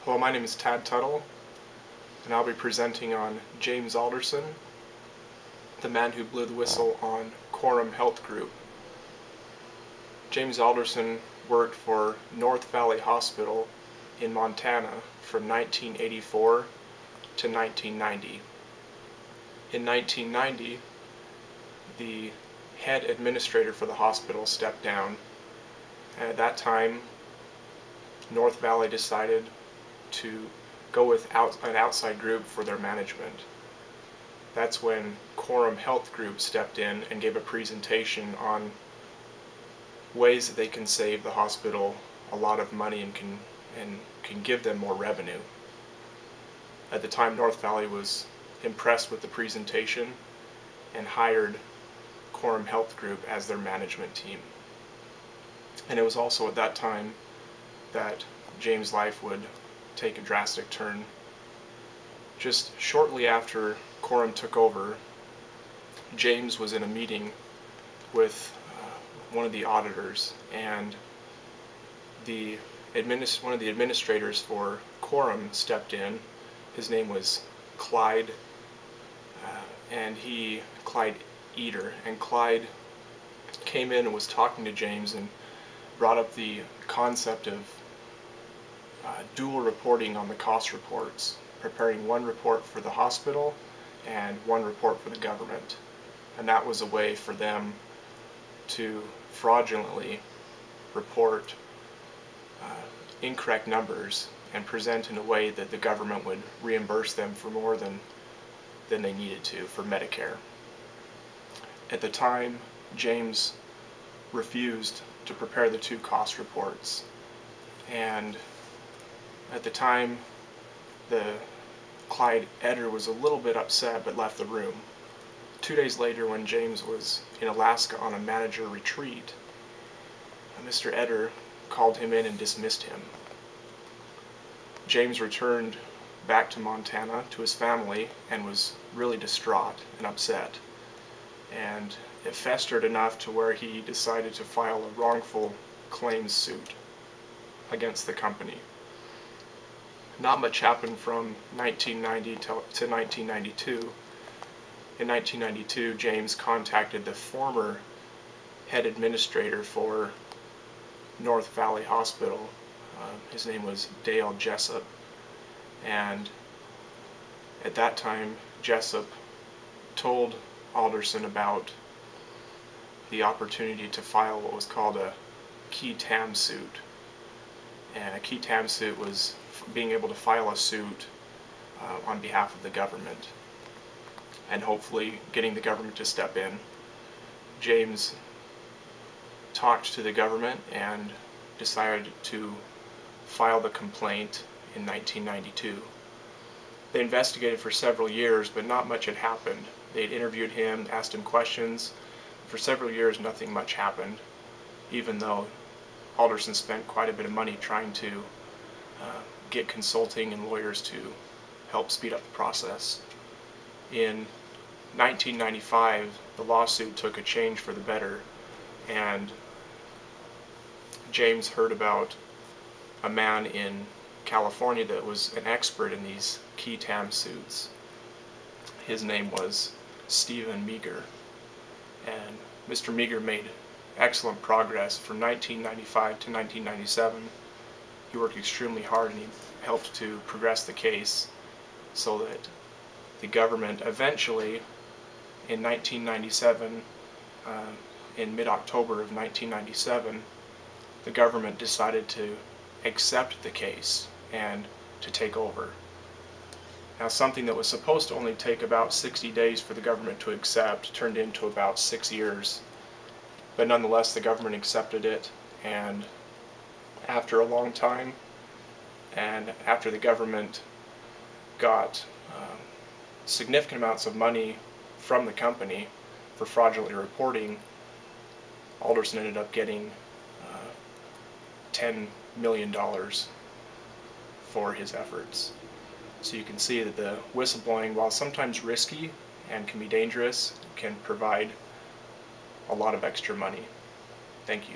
Hello, my name is Tad Tuttle, and I'll be presenting on James Alderson, the man who blew the whistle on Quorum Health Group. James Alderson worked for North Valley Hospital in Montana from 1984 to 1990. In 1990, the head administrator for the hospital stepped down, and at that time North Valley decided to go with an outside group for their management. That's when Quorum Health Group stepped in and gave a presentation on ways that they can save the hospital a lot of money and can give them more revenue. At the time, North Valley was impressed with the presentation and hired Quorum Health Group as their management team. And it was also at that time that James' life would take a drastic turn. Just shortly after Quorum took over, James was in a meeting with one of the auditors, and one of the administrators for Quorum stepped in. His name was Clyde Eater, and Clyde came in and was talking to James and brought up the concept of dual reporting on the cost reports, preparing one report for the hospital and one report for the government. And that was a way for them to fraudulently report incorrect numbers and present in a way that the government would reimburse them for more than they needed to for Medicare. At the time, James refused to prepare the two cost reports, and at the time, Clyde Eater was a little bit upset but left the room. 2 days later, when James was in Alaska on a manager retreat, Mr. Eater called him in and dismissed him. James returned back to Montana to his family and was really distraught and upset. And it festered enough to where he decided to file a wrongful claims suit against the company. Not much happened from 1990 to 1992. In 1992, James contacted the former head administrator for North Valley Hospital. His name was Dale Jessup, and at that time Jessup told Alderson about the opportunity to file what was called a qui tam suit. And a qui tam suit was being able to file a suit on behalf of the government and hopefully getting the government to step in. James talked to the government and decided to file the complaint in 1992. They investigated for several years, but not much had happened. They'd interviewed him, asked him questions. For several years, nothing much happened, even though Alderson spent quite a bit of money trying to get consulting and lawyers to help speed up the process. In 1995, the lawsuit took a change for the better, and James heard about a man in California that was an expert in these qui tam suits. His name was Stephen Meager, and Mr. Meager made excellent progress from 1995 to 1997. He worked extremely hard, and he helped to progress the case so that the government eventually, in 1997, in mid-October of 1997, the government decided to accept the case and to take over. Now, something that was supposed to only take about 60 days for the government to accept turned into about 6 years. But nonetheless, the government accepted it, and after a long time, and after the government got significant amounts of money from the company for fraudulently reporting, Alderson ended up getting $10 million for his efforts. So you can see that the whistleblowing, while sometimes risky and can be dangerous, can provide a lot of extra money. Thank you.